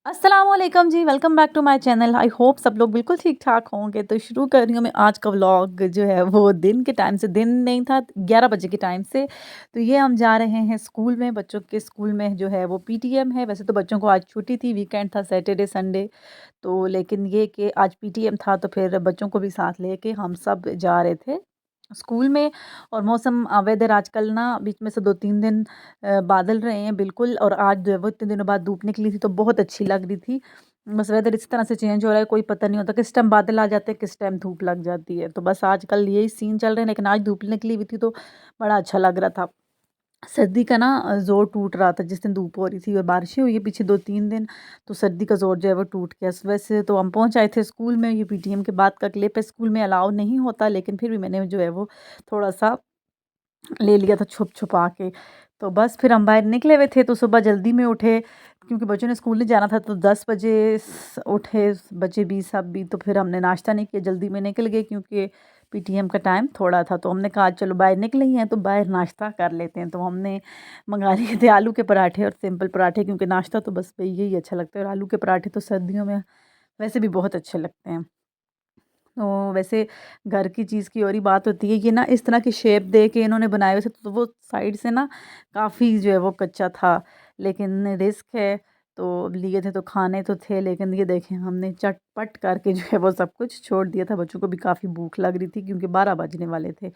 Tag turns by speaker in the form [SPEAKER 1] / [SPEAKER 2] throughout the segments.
[SPEAKER 1] अस्सलाम वालेकुम जी, welcome back to my channel. I hope सब लोग बिल्कुल ठीक-ठाक होंगे। तो शुरू कर रही हूँ मैं आज का व्लॉग जो है वो दिन के टाइम से, दिन नहीं था 11 बजे के टाइम से। तो ये हम जा रहे हैं स्कूल में, बच्चों के स्कूल में जो है वो पीटीएम है। वैसे तो बच्चों को आज छुट्टी थी, वीकेंड था, सैटरडे संडे। तो लेकिन ये कि आज पीटीएम था तो फिर बच्चों को भी साथ लेके हम सब जा रहे थे स्कूल में। और मौसम वेदर आजकल ना बीच में से 2-3 दिन बादल रहे हैं बिल्कुल, और आज जो है वो इतने दिनों बाद धूप निकली थी तो बहुत अच्छी लग रही थी। बस वेदर इस तरह से चेंज हो रहा है, कोई पता नहीं होता किस टाइम बादल आ जाते हैं, किस टाइम धूप लग जाती है। तो बस आजकल यही सीन चल रहे हैं, लेकिन आज धूप निकली हुई थी तो बड़ा अच्छा लग रहा था। सर्दी का ना ज़ोर टूट रहा था जिस दिन धूप हो रही थी, और बारिशें हुई है पीछे 2-3 दिन, तो सर्दी का ज़ोर जो है वो टूट गया। वैसे तो हम पहुँच आए थे स्कूल में, ये पीटीएम के बाद का क्लिप है। स्कूल में अलाउ नहीं होता, लेकिन फिर भी मैंने जो है वो थोड़ा-सा ले लिया था छुप-छुपा के। तो बस फिर हम बाहर निकले हुए थे, तो सुबह जल्दी में उठे क्योंकि बच्चों ने स्कूल नहीं जाना था, तो 10 बजे उठे बच्चे भी सब भी। तो फिर हमने नाश्ता नहीं किया, जल्दी में निकल गए क्योंकि पीटीएम का टाइम थोड़ा था। तो हमने कहा चलो बाहर निकले ही हैं तो बाहर नाश्ता कर लेते हैं। तो हमने मंगा लिए थे आलू के पराठे और सिंपल पराठे, क्योंकि नाश्ता तो बस भई यही अच्छा लगता है, और आलू के पराठे तो सर्दियों में वैसे भी बहुत अच्छे लगते हैं। तो वैसे घर की चीज़ की और ही बात होती है। ये ना इस तरह की शेप दे के इन्होंने बनाए हुए थे, तो वो साइड से ना काफ़ी जो है वो कच्चा था, लेकिन रिस्क है। तो लिए थे तो खाने तो थे, लेकिन ये देखें हमने चटपट करके जो है वो सब कुछ छोड़ दिया था। बच्चों को भी काफ़ी भूख लग रही थी क्योंकि 12 बजने वाले थे।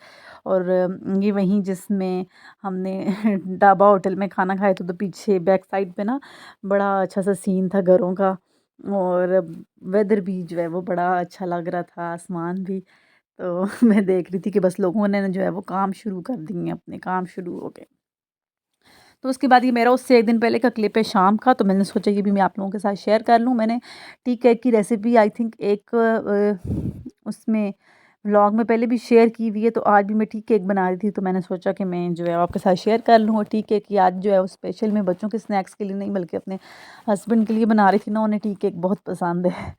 [SPEAKER 1] और ये वहीं जिसमें हमने ढाबा होटल में खाना खाया था, तो पीछे बैक साइड पे ना बड़ा अच्छा सा सीन था घरों का, और वेदर भी जो है वो बड़ा अच्छा लग रहा था, आसमान भी। तो मैं देख रही थी कि बस लोगों ने जो है वो काम शुरू कर दिए, अपने काम शुरू हो गए। तो उसके बाद ये मेरा उससे 1 दिन पहले का क्लिप है शाम का, तो मैंने सोचा ये भी मैं आप लोगों के साथ शेयर कर लूँ। मैंने टी केक की रेसिपी आई थिंक एक उसमें व्लॉग में पहले भी शेयर की हुई है, तो आज भी मैं टी केक बना रही थी, तो मैंने सोचा कि मैं जो है आपके साथ शेयर कर लूँ। और टी केक की आज जो है वो स्पेशल मैं बच्चों के स्नैक्स के लिए नहीं बल्कि अपने हस्बैंड के लिए बना रही थी ना, उन्हें टी केक बहुत पसंद है।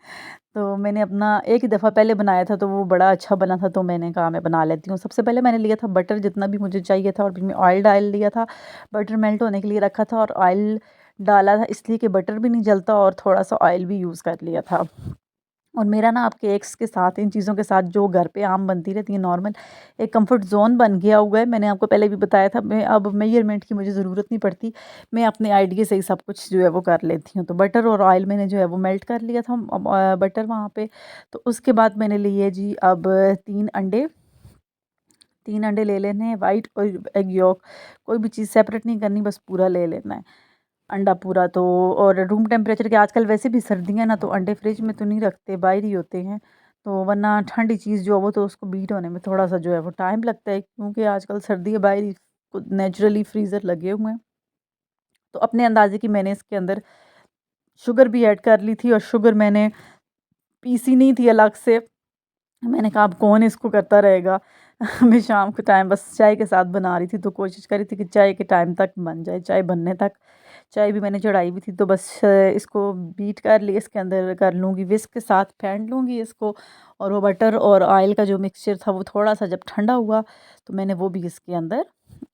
[SPEAKER 1] तो मैंने अपना एक ही दफ़ा पहले बनाया था तो वो बड़ा अच्छा बना था, तो मैंने कहा मैं बना लेती हूँ। सबसे पहले मैंने लिया था बटर जितना भी मुझे चाहिए था, और फिर मैं ऑयल डाल लिया था, बटर मेल्ट होने के लिए रखा था, और ऑयल डाला था इसलिए कि बटर भी नहीं जलता, और थोड़ा-सा ऑयल भी यूज़ कर लिया था। और मेरा ना आप केक्स के साथ, इन चीज़ों के साथ जो घर पे आम बनती रहती है नॉर्मल, एक कंफर्ट ज़ोन बन गया हुआ है। मैंने आपको पहले भी बताया था, मैं अब मेजरमेंट की मुझे ज़रूरत नहीं पड़ती। मैं अपने आइडिया से ही सब कुछ जो है वो कर लेती हूँ। तो बटर और ऑयल मैंने जो है वो मेल्ट कर लिया था, बटर वहाँ पे। तो उसके बाद मैंने लिए जी अब 3 अंडे, 3 अंडे ले लेने हैं, वाइट और एग यolk। कोई भी चीज़ सेपरेट नहीं करनी, बस पूरा ले लेना है, अंडा पूरा। तो और रूम टेम्परेचर के, आजकल वैसे भी सर्दियाँ ना, तो अंडे फ्रिज में तो नहीं रखते, बाहर ही होते हैं। तो वरना ठंडी चीज़ जो है वो तो उसको बीट होने में थोड़ा-सा जो है वो टाइम लगता है, क्योंकि आजकल सर्दी है, बाहर ही नेचुरली फ्रीज़र लगे हुए हैं। तो अपने अंदाज़े की मैंने इसके अंदर शुगर भी ऐड कर ली थी, और शुगर मैंने पीसी नहीं थी अलग से। मैंने कहा अब कौन इसको करता रहेगा। मैं शाम के टाइम बस चाय के साथ बना रही थी, तो कोशिश कर रही थी कि चाय के टाइम तक बन जाए, चाय बनने तक। चाय भी मैंने चढ़ाई हुई थी, तो बस इसको बीट कर लिए, इसके अंदर कर लूँगी विस्क के साथ फेंट लूँगी इसको। और वो बटर और ऑयल का जो मिक्सचर था वो थोड़ा-सा जब ठंडा हुआ, तो मैंने वो भी इसके अंदर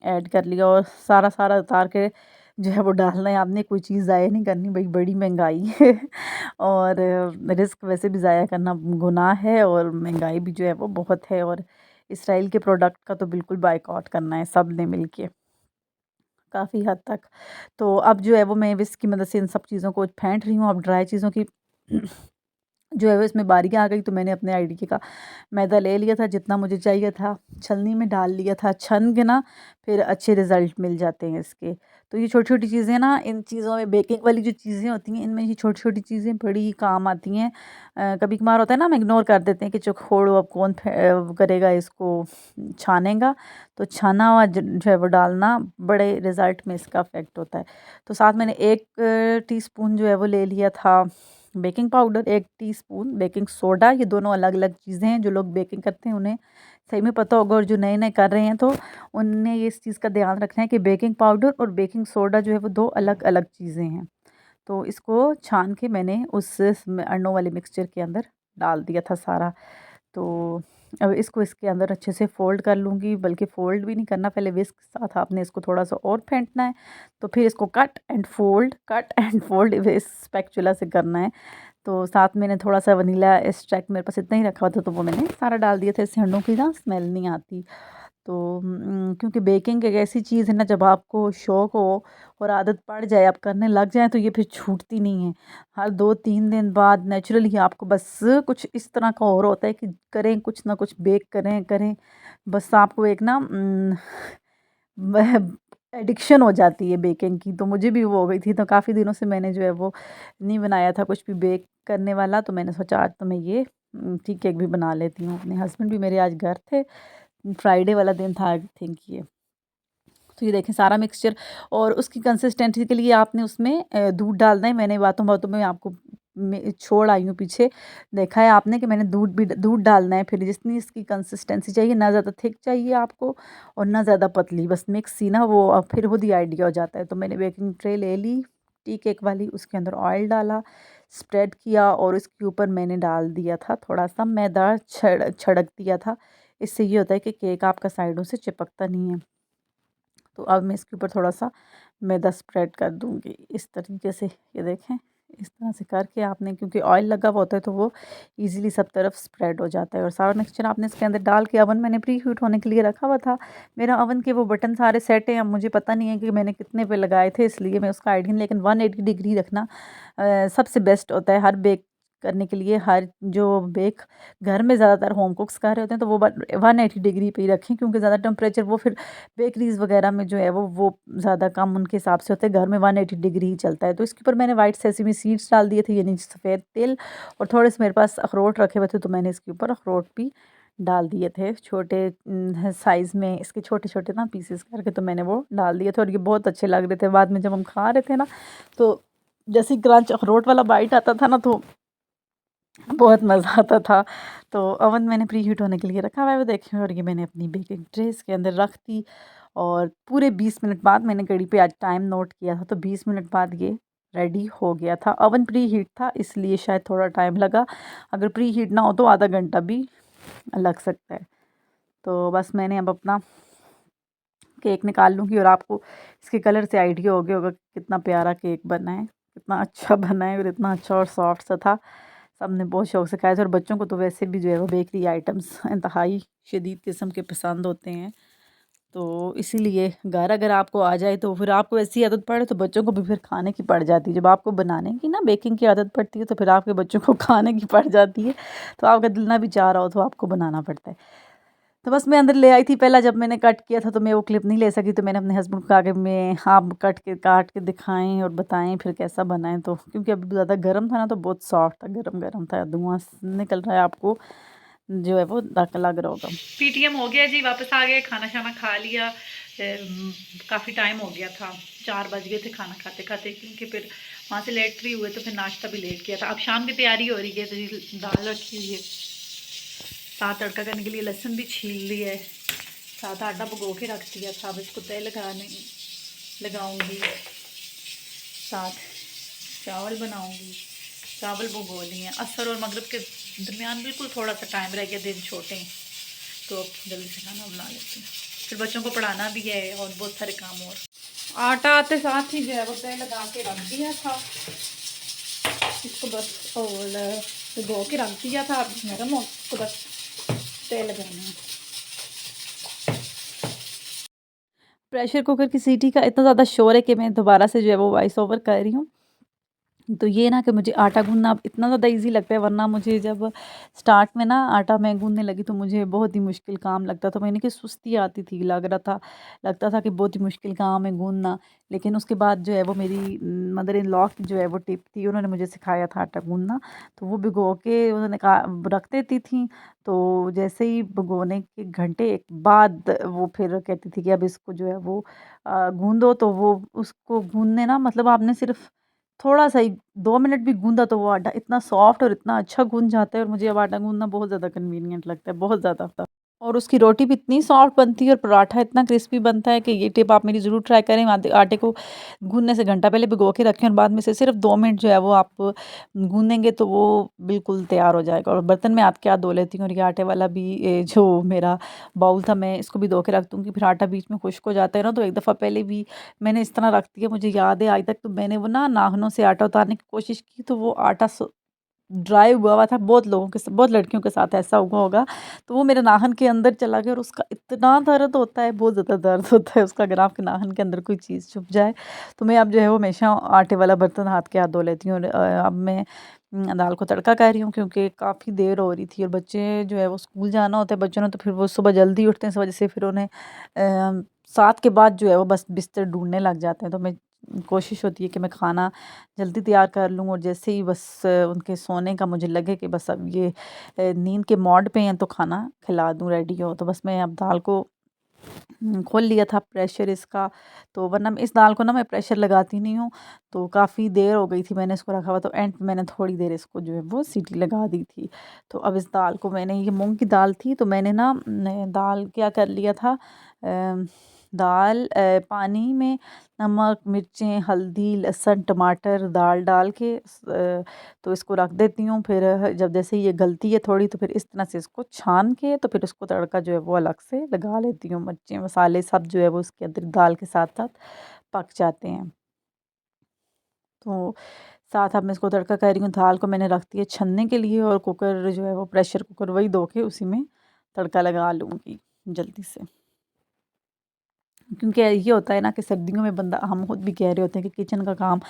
[SPEAKER 1] ऐड कर लिया, और सारा उतार के जो है वो डालना है। आपने कोई चीज़ ज़ाया नहीं करनी भई, बड़ी महँगाई है। और रिस्क वैसे भी ज़ाया करना गुनाह है, और महँगाई भी जो है वो बहुत है, और इसराइल के प्रोडक्ट का तो बिल्कुल बायकॉट करना है सब ने मिलके, काफ़ी हद तक। तो अब जो है वो मैं विस्क की मदद से इन सब चीज़ों को फेंट रही हूँ। अब ड्राई चीज़ों की जो है वो इसमें बारीकियाँ आ गई, तो मैंने अपने आईडी का मैदा ले लिया था जितना मुझे चाहिए था, छलनी में डाल लिया था। छन के ना फिर अच्छे रिज़ल्ट मिल जाते हैं इसके। तो ये छोटी-छोटी चीज़ें ना, इन चीज़ों में बेकिंग वाली जो चीज़ें होती हैं, इनमें ये छोटी-छोटी चीज़ें बड़ी काम आती हैं। कभी-कभार होता है ना, हम इग्नोर कर देते हैं कि चलो छोड़ो, अब कौन करेगा इसको, छानेगा। तो छना हुआ जो है वो डालना, बड़े रिज़ल्ट में इसका इफ़ेक्ट होता है। तो साथ मैंने 1 टीस्पून जो है वो ले लिया था baking powder, 1 teaspoon baking soda. ये दोनों अलग-अलग चीज़ें हैं, जो लोग बेकिंग करते हैं उन्हें सही में पता होगा, और जो नए-नए कर रहे हैं तो उन्हें ये इस चीज़ का ध्यान रखना है कि बेकिंग पाउडर और बेकिंग सोडा जो है वो 2 अलग-अलग चीज़ें हैं। तो इसको छान के मैंने उस अंडों वाले मिक्सचर के अंदर डाल दिया था सारा। तो अब इसको इसके अंदर अच्छे से फ़ोल्ड कर लूँगी, बल्कि फ़ोल्ड भी नहीं करना, पहले विस्क के साथ आपने इसको थोड़ा-सा और फेंटना है, तो फिर इसको कट एंड फ़ोल्ड इस स्पैचुला से करना है। तो साथ मैंने थोड़ा-सा वनीला एक्सट्रैक्ट मेरे पास इतना ही रखा हुआ था, तो वो मैंने सारा डाल दिया था, इससे हंडों की ना स्मेल नहीं आती। तो क्योंकि बेकिंग एक ऐसी चीज़ है ना, जब आपको शौक हो और आदत पड़ जाए, आप करने लग जाएँ, तो ये फिर छूटती नहीं है। हर 2-3 दिन बाद नेचुरली आपको बस कुछ इस तरह का और होता है कि करें कुछ ना कुछ बेक करें। बस आपको एक ना वह एडिक्शन हो जाती है बेकिंग की, तो मुझे भी वो हो गई थी। तो काफ़ी दिनों से मैंने जो है वो नहीं बनाया था कुछ भी बेक करने वाला, तो मैंने सोचा आज तो मैं ये टी केक भी बना लेती हूँ। अपने हस्बैंड भी मेरे आज घर थे, फ्राइडे वाला दिन था आई थिंक ये। तो ये देखें सारा मिक्सचर, और उसकी कंसिस्टेंसी के लिए आपने उसमें दूध डालना है। मैंने बातों-बातों में आपको मैं छोड़ आई हूँ पीछे, देखा है आपने कि मैंने दूध डालना है। फिर जितनी इसकी कंसिस्टेंसी चाहिए, ना ज़्यादा थिक चाहिए आपको और ना ज़्यादा पतली, बस मिक्स सी ना वो, फिर खुद ही आइडिया हो जाता है। तो मैंने बेकिंग ट्रे ले ली टी केक वाली, उसके अंदर ऑयल डाला, स्प्रेड किया और इसके ऊपर मैंने डाल दिया था थोड़ा-सा मैदा, छिड़क दिया था। इससे ये होता है कि केक आपका साइडों से चिपकता नहीं है। तो अब मैं इसके ऊपर थोड़ा-सा मैदा स्प्रेड कर दूँगी इस तरीके से, ये देखें। इस तरह से करके आपने, क्योंकि ऑयल लगा हुआ होता है, तो वो ईज़िली सब तरफ स्प्रेड हो जाता है। और सारा मिक्सचर आपने इसके अंदर डाल के ओवन मैंने प्री हीट होने के लिए रखा हुआ था। मेरा ओवन के वो बटन सारे सेट हैं, अब मुझे पता नहीं है कि मैंने कितने पे लगाए थे, इसलिए मैं उसका आइडिया नहीं, लेकिन 180 डिग्री रखना सबसे बेस्ट होता है हर बेक करने के लिए। हर जो बेक घर में ज़्यादातर होम कुक्स कर रहे होते हैं, तो वो 180 डिग्री पे ही रखें, क्योंकि ज़्यादा टेम्परेचर वो फिर बेकरीज़ वगैरह में जो है वो ज़्यादा कम उनके हिसाब से होते हैं, घर में 180 डिग्री ही चलता है। तो इसके ऊपर मैंने वाइट सेसमी सीड्स डाल दिए थे, यानी सफ़ेद तिल, और थोड़े से मेरे पास अखरोट रखे हुए थे, तो मैंने इसके ऊपर अखरोट भी डाल दिए थे छोटे साइज़ में, इसके छोटे-छोटे ना पीसेस करके, तो मैंने वो डाल दिए थे और ये बहुत अच्छे लग रहे थे। बाद में जब हम खा रहे थे ना, तो जैसे ही क्रंच अखरोट वाला बाइट आता था ना, तो बहुत मज़ा आता था। तो ओवन मैंने प्री हीट होने के लिए रखा हुआ है, वो देखिए, और ये मैंने अपनी बेकिंग ट्रे इसके अंदर रख दी, और पूरे 20 मिनट बाद मैंने घड़ी पे आज टाइम नोट किया था, तो 20 मिनट बाद ये रेडी हो गया था। ओवन प्री हीट था, इसलिए शायद थोड़ा टाइम लगा, अगर प्री हीट ना हो तो आधा घंटा भी लग सकता है। तो बस मैंने अब अपना केक निकाल लूँगी, और आपको इसके कलर से आइडिया हो गया होगा कि कितना प्यारा केक बना है, कितना अच्छा बना है, और इतना अच्छा और सॉफ्ट सा था। सबने बहुत शौक से खाया था, और बच्चों को तो वैसे भी जो है वो बेकरी आइटम्स इंतहाई शदीद किस्म के पसंद होते हैं। तो इसीलिए घर अगर आपको आ जाए, तो फिर आपको ऐसी आदत पड़े, तो बच्चों को भी फिर खाने की पड़ जाती है। जब आपको बनाने की ना बेकिंग की आदत पड़ती है, तो फिर आपके बच्चों को खाने की पड़ जाती है। तो आपका दिल ना भी चाह रहा हो, तो आपको बनाना पड़ता है। तो बस मैं अंदर ले आई थी, पहला जब मैंने कट किया था, तो मैं वो क्लिप नहीं ले सकी, तो मैंने अपने हस्बैंड को कहा कि मैं आप काट के दिखाएं और बताएं फिर कैसा बना है। तो क्योंकि अभी ज़्यादा गर्म था ना, तो बहुत सॉफ्ट था, गरम गरम था, धुआं निकल रहा है, आपको जो है वो लग रहा होगा। पीटीएम हो गया जी, वापस आ गए, खाना शाना खा लिया। काफ़ी टाइम हो गया था, 4 बज गए थे खाना खाते खाते, क्योंकि फिर वहाँ से लेट फ्री हुए, तो फिर नाश्ता भी लेट किया था। अब शाम की तैयारी हो रही है, तो जी दाल रखी हुई है, साथ तड़का करने के लिए लहसुन भी छील लिया है, साथ आटा भगो के रख दिया था। अब इसको तय लगाऊंगी, साथ चावल बनाऊंगी। चावल भगो लिए हैं, असर और मगरिब के दरमियान बिल्कुल थोड़ा सा टाइम रह गया, दिन छोटे हैं, तो अब जल्दी से खाना बना लेते हैं। फिर बच्चों को पढ़ाना भी है और बहुत सारे काम और। आटा आते साथ ही जो है वो तय लगा के रख दिया था, इसको बस और भिगो के रख दिया था, नरम हो, इसको बस तय लगाना है। प्रेशर कुकर की सीटी का इतना ज़्यादा शोर है कि मैं दोबारा से जो है वो वॉइस ओवर कर रही हूँ। तो ये ना कि मुझे आटा गूँथना अब इतना ज़्यादा ईज़ी लगता है, वरना मुझे जब स्टार्ट में ना आटा मैं गूँथने लगी, तो मुझे बहुत ही मुश्किल काम लगता था। मैंने कि सुस्ती आती थी, लगता था कि बहुत ही मुश्किल काम है गूँथना। लेकिन उसके बाद जो है वो मेरी मदर इन लॉ की जो है वो टिप थी, उन्होंने मुझे सिखाया था आटा गूँथना। तो वो भिगो के उन्होंने कहा रख देती थी, तो जैसे ही भिगोने के घंटे एक बाद वो फिर कहती थी कि अब इसको जो है वो गूँथ दो। तो वो उसको गूँथने ना, मतलब आपने सिर्फ़ थोड़ा-सा ही 2 मिनट भी गूँधा, तो वो आटा इतना सॉफ्ट और इतना अच्छा गूँथ जाता है, और मुझे अब आटा गूँथना बहुत ज़्यादा कन्वीनिएंट लगता है, बहुत ज़्यादा। और उसकी रोटी भी इतनी सॉफ्ट बनती है और पराठा इतना क्रिस्पी बनता है कि ये टिप आप मेरी ज़रूर ट्राई करें। आटे आटे को गूँदने से घंटा पहले भिगो के रखें और बाद में से सिर्फ 2 मिनट जो है वो आप गूँदेंगे तो वो बिल्कुल तैयार हो जाएगा। और बर्तन में हाथ के हाथ धो लेती हूँ और ये आटे वाला भी जो मेरा बाउल था मैं इसको भी धो के रख दूँगी, फिर आटा बीच में खुश्क हो जाता है ना, तो एक दफ़ा पहले भी मैंने इस तरह रख दिया, मुझे याद है आज तक। तो मैंने वो ना नाखूनों से आटा उतारने की कोशिश की तो वो आटा ड्राई हुआ हुआ था। बहुत लोगों के बहुत लड़कियों के साथ ऐसा हुआ होगा। तो वो मेरे नाखून के अंदर चला गया और उसका इतना दर्द होता है, बहुत ज़्यादा दर्द होता है उसका, अगर आपके नाखून के अंदर कोई चीज़ चुभ जाए। तो मैं अब जो है वो हमेशा आटे वाला बर्तन हाथ के हाथ धो लेती हूँ। और अब मैं दाल को तड़का कर रही हूँ क्योंकि काफ़ी देर हो रही थी और बच्चे जो है वो स्कूल जाना होता है बच्चों ने, तो फिर वो सुबह जल्दी उठते हैं, इस वजह से फिर उन्हें 7 के बाद जो है वो बस बिस्तर ढूँढने लग जाते हैं। तो मैं कोशिश होती है कि मैं खाना जल्दी तैयार कर लूँ और जैसे ही बस उनके सोने का मुझे लगे कि बस अब ये नींद के मोड पे हैं तो खाना खिला दूँ, रेडी हो। तो बस मैं अब दाल को खोल लिया था प्रेशर इसका। तो वरना मैं इस दाल को ना मैं प्रेशर लगाती नहीं हूँ। तो काफ़ी देर हो गई थी मैंने इसको रखा हुआ, तो एंड पे मैंने थोड़ी देर इसको जो है वो सीटी लगा दी थी। तो अब इस दाल को मैंने, ये मूँग की दाल थी तो मैंने ना दाल क्या कर लिया था, दाल पानी में नमक, मिर्चें, हल्दी, लहसुन, टमाटर, दाल डाल के तो इसको रख देती हूँ। फिर जब जैसे ये गलती है थोड़ी तो फिर इस तरह से इसको छान के तो फिर उसको तड़का जो है वो अलग से लगा लेती हूँ। मिर्चें, मसाले सब जो है वो उसके अंदर दाल के साथ-साथ पक जाते हैं। तो साथ अब मैं इसको तड़का कर रही हूँ। दाल को मैंने रख दिया छनने के लिए और कुकर जो है वो प्रेशर कुकर वही धो के उसी में तड़का लगा लूँगी जल्दी से। क्योंकि ये होता है ना कि सर्दियों में बंदा, हम खुद भी कह रहे होते हैं कि किचन का काम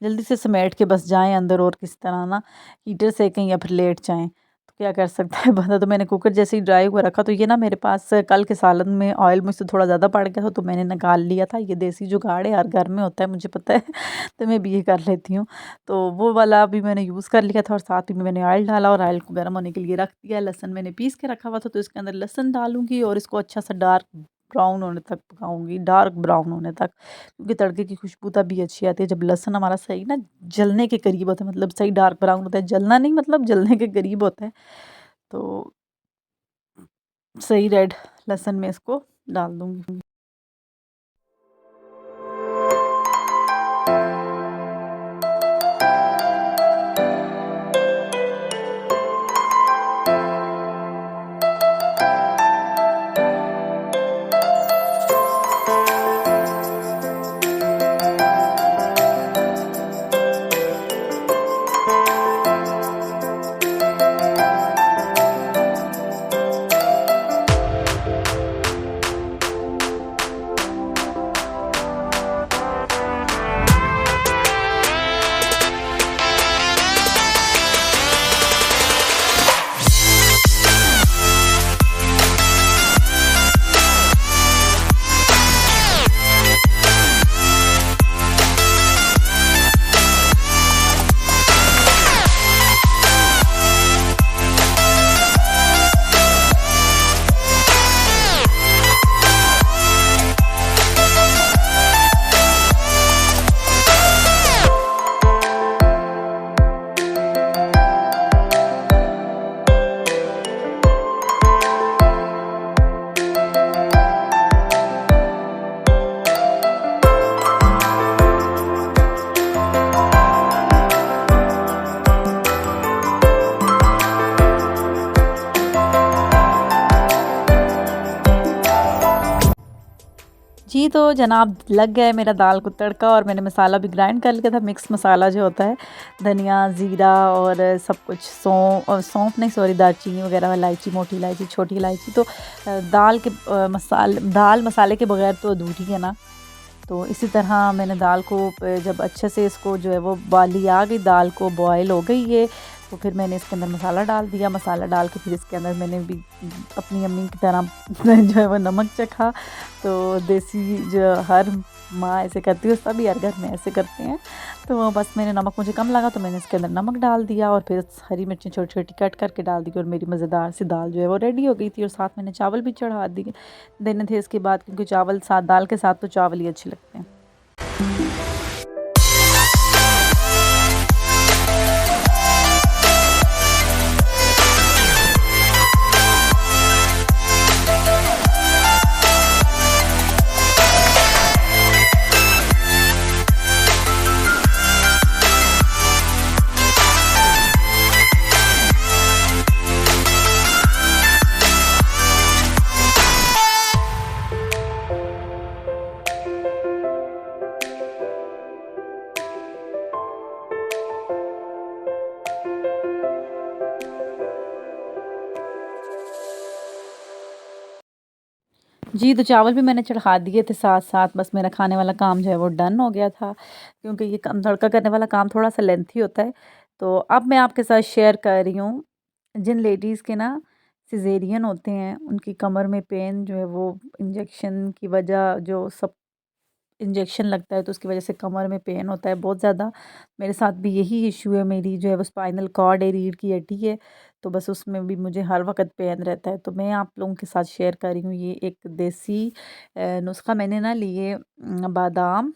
[SPEAKER 1] जल्दी से समेट के बस जाएँ अंदर और किसी तरह ना हीटर सेकें या फिर लेट जाएँ। तो क्या कर सकता है बंदा। तो मैंने कुकर जैसे ही ड्राई हुआ रखा तो ये ना मेरे पास कल के सालन में ऑयल मुझसे थोड़ा ज़्यादा पड़ गया था तो मैंने निकाल लिया था। ये देसी जुगाड़ है, हर घर में होता है मुझे पता है तो मैं भी ये कर लेती हूँ। तो वो वाला भी मैंने यूज़ कर लिया था और साथ ही में मैंने ऑयल डाला और ऑयल को गर्म होने के लिए रख दिया। लहसुन मैंने पीस के रखा हुआ था तो इसके अंदर लहसुन डालूँगी और इसको अच्छा सा डार्क ब्राउन होने तक पकाऊँगी, डार्क ब्राउन होने तक। क्योंकि तड़के की खुशबू तभी अच्छी आती है जब लहसुन हमारा सही ना जलने के करीब होता है, मतलब सही डार्क ब्राउन होता है, जलना नहीं मतलब जलने के करीब होता है। तो सही रेड लहसुन में इसको डाल दूँगी। जी, तो जनाब लग गया है मेरा दाल को तड़का और मैंने मसाला भी ग्राइंड कर लिया था, मिक्स मसाला जो होता है, धनिया, ज़ीरा और सब कुछ, सौंफ नहीं सॉरी दालचीनी वगैरह, इलायची, मोटी इलायची, छोटी इलायची। तो दाल मसाले के बगैर तो अधूरी है ना। तो इसी तरह मैंने दाल को जब अच्छे से इसको जो है वो बाली आ गई, दाल को बॉयल हो गई ये, तो फिर मैंने इसके अंदर मसाला डाल दिया। मसाला डाल के फिर इसके अंदर मैंने भी अपनी अम्मी की तरह जो है वो नमक चखा। तो देसी जो हर माँ ऐसे करती है, सभी हर घर में ऐसे करते हैं। तो बस मैंने नमक मुझे कम लगा तो मैंने इसके अंदर नमक डाल दिया और फिर हरी मिर्चें छोटी छोटी कट करके डाल दी और मेरी मज़ेदार सी दाल जो है वो रेडी हो गई थी। और साथ मैंने चावल भी चढ़ा दिए देने थे इसके बाद, क्योंकि चावल साथ दाल के साथ तो चावल ही अच्छे लगते हैं। जी, तो चावल भी मैंने चढ़ा दिए थे साथ-साथ, बस मेरा खाने वाला काम जो है वो डन हो गया था, क्योंकि ये कम तड़का करने वाला काम थोड़ा-सा लेंथी होता है। तो अब मैं आपके साथ शेयर कर रही हूँ, जिन लेडीज़ के ना सिज़ेरियन होते हैं, उनकी कमर में पेन जो है वो इंजेक्शन की वजह जो सब इंजेक्शन लगता है तो उसकी वजह से कमर में पेन होता है बहुत ज़्यादा। मेरे साथ भी यही इश्यू है, मेरी जो है वो स्पाइनल कॉर्ड है, रीढ़ की हड्डी है, तो बस उसमें भी मुझे हर वक़्त पेन रहता है। तो मैं आप लोगों के साथ शेयर कर रही हूँ ये एक देसी नुस्ख़ा मैंने ना लिए बादाम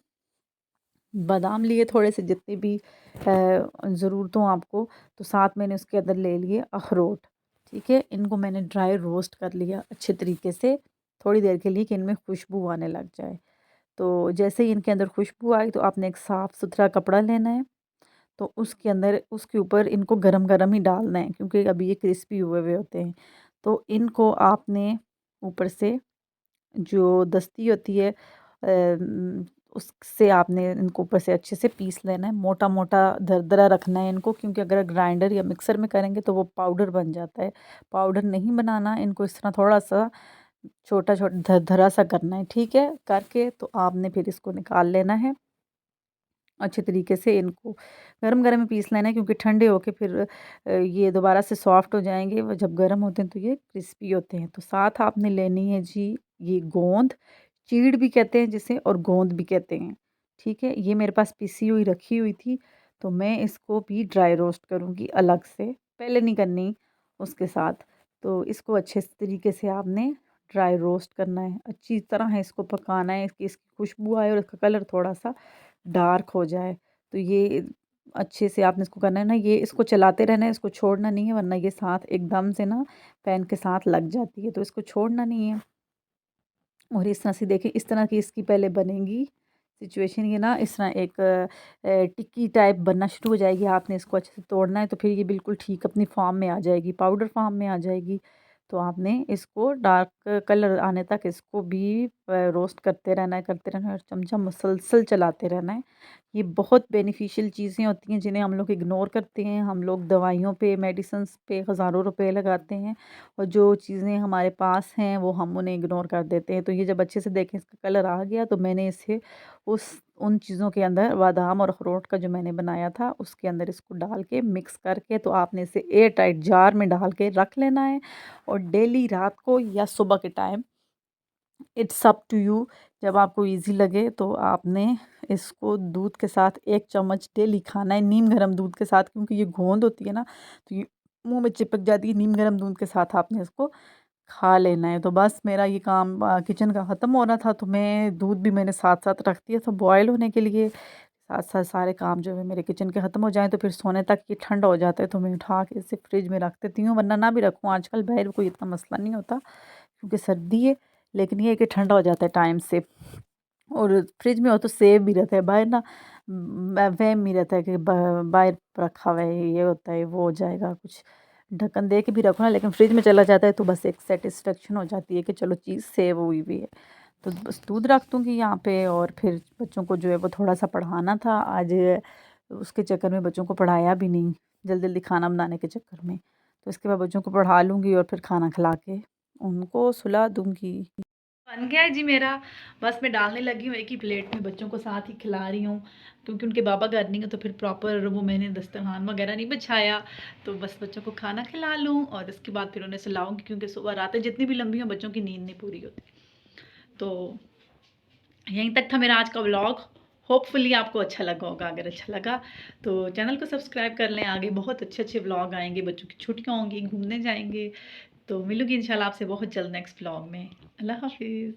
[SPEAKER 1] बादाम लिए थोड़े से जितनी भी ज़रूरत हो आपको, तो साथ मैंने उसके अंदर ले लिए अखरोट, ठीक है? इनको मैंने ड्राई रोस्ट कर लिया अच्छे तरीके से, थोड़ी देर के लिए कि इनमें खुशबू आने लग जाए। तो जैसे ही इनके अंदर खुशबू आई तो आपने एक साफ़-सुथरा कपड़ा लेना है, तो उसके अंदर उसके ऊपर इनको गरम-गरम ही डालना है क्योंकि अभी ये क्रिस्पी हुए हुए होते हैं। तो इनको आपने ऊपर से जो दस्ती होती है उससे आपने इनको ऊपर से अच्छे से पीस लेना है, मोटा-मोटा दरदरा रखना है इनको क्योंकि अगर ग्राइंडर या मिक्सर में करेंगे तो वो पाउडर बन जाता है। पाउडर नहीं बनाना, इनको इस तरह थोड़ा-सा छोटा-छोटा दरदरा सा करना है, ठीक है? करके तो आपने फिर इसको निकाल लेना है। अच्छे तरीके से इनको गरम-गरम ही पीस लेना है क्योंकि ठंडे होके फिर ये दोबारा से सॉफ्ट हो जाएँगे। वो जब गरम होते हैं तो ये क्रिस्पी होते हैं। तो साथ आपने लेनी है जी ये गोंद, चीड़ भी कहते हैं जिसे और गोंद भी कहते हैं, ठीक है? ये मेरे पास पिसी हुई रखी हुई थी, तो मैं इसको भी ड्राई रोस्ट करूँगी अलग से, पहले नहीं करनी उसके साथ। तो इसको अच्छे तरीके से आपने ड्राई रोस्ट करना है, अच्छी तरह इसको पकाना है, इसकी इसकी खुशबू आए और इसका कलर थोड़ा-सा डार्क हो जाए। तो ये अच्छे से आपने इसको करना है ना, ये इसको चलाते रहना है, इसको छोड़ना नहीं है वरना ये साथ एकदम से ना पैन के साथ लग जाती है, तो इसको छोड़ना नहीं है। और इस तरह से देखिए इस तरह की इसकी पहले बनेगी सिचुएशन, ये ना इस तरह एक टिक्की टाइप बनना शुरू हो जाएगी। आपने इसको अच्छे से तोड़ना है तो फिर ये बिल्कुल ठीक अपनी फॉर्म में आ जाएगी, पाउडर फॉर्म में आ जाएगी। तो आपने इसको डार्क कलर आने तक इसको भी रोस्ट करते रहना है और चमचा मुसलसल चलाते रहना है। ये बहुत बेनिफिशियल चीज़ें होती हैं जिन्हें हम लोग इग्नोर करते हैं। हम लोग दवाइयों पे, मेडिसिन्स पे हज़ारों रुपए लगाते हैं और जो चीज़ें हमारे पास हैं वो हम उन्हें इग्नोर कर देते हैं। तो ये जब अच्छे से देखें इसका कलर आ गया तो मैंने इसे उस उन चीज़ों के अंदर बादाम और अखरोट का जो मैंने बनाया था उसके अंदर इसको डाल के मिक्स करके तो आपने इसे एयर टाइट जार में डाल के रख लेना है और डेली रात को या सुबह के time it's up to you, जब आपको ईज़ी लगे तो आपने इसको दूध के साथ 1 चम्मच डेली खाना है, नीम गर्म दूध के साथ क्योंकि ये गोंद होती है ना, तो ये मुँह में चिपक जाती है, नीम गर्म दूध के साथ आपने इसको खा लेना है। तो बस मेरा ये काम किचन का ख़त्म हो रहा था तो मैं दूध भी मैंने साथ-साथ रख दिया था बॉयल होने के लिए। साथ-साथ सारे काम जो है मेरे किचन के ख़त्म हो जाएँ तो फिर सोने तक ये ठंडा हो जाता है तो मैं उठा के इसे फ्रिज में रख देती हूँ, वरना ना भी रखूँ आजकल बाहर कोई इतना मसला नहीं होता क्योंकि सर्दी है, लेकिन ये है कि ठंडा हो जाता है टाइम से। और फ्रिज में हो तो सेव भी रहता है, बाहर ना वहम ही रहता है कि बाहर रखा हुआ है, ये होता है, वो हो जाएगा, कुछ ढक्कन दे के भी रखो ना लेकिन फ्रिज में चला जाता है तो बस एक सैटिस्फैक्शन हो जाती है कि चलो चीज़ सेव हुई हुई है। तो बस दूध रख दूँगी यहाँ पे और फिर बच्चों को जो है वो थोड़ा-सा पढ़ाना था आज, उसके चक्कर में बच्चों को पढ़ाया भी नहीं, जल्दी-जल्दी खाना बनाने के चक्कर में। तो इसके बाद बच्चों को पढ़ा लूँगी और फिर खाना खिला के उनको सुला दूँगी। बन गया है जी मेरा, बस मैं डालने लगी हूँ एक ही प्लेट में, बच्चों को साथ ही खिला रही हूँ क्योंकि उनके बाबा घर नहीं है तो फिर प्रॉपर वो मैंने दस्तरखान वगैरह नहीं बिछाया, तो बस बच्चों को खाना खिला लूँ और इसके बाद फिर उन्हें सुलाऊँगी क्योंकि सुबह रातें जितनी भी लंबी हों बच्चों की नींद नहीं पूरी होती। तो यहीं तक था मेरा आज का व्लॉग, होपफुली आपको अच्छा लगा होगा। अगर अच्छा लगा तो चैनल को सब्सक्राइब कर लें, आगे बहुत अच्छे-अच्छे व्लॉग आएँगे, बच्चों की छुट्टियाँ होंगी, घूमने जाएँगे। तो मिलूँगी इंशाल्लाह आपसे बहुत जल्द नेक्स्ट व्लॉग में। अल्लाह हाफ़िज़।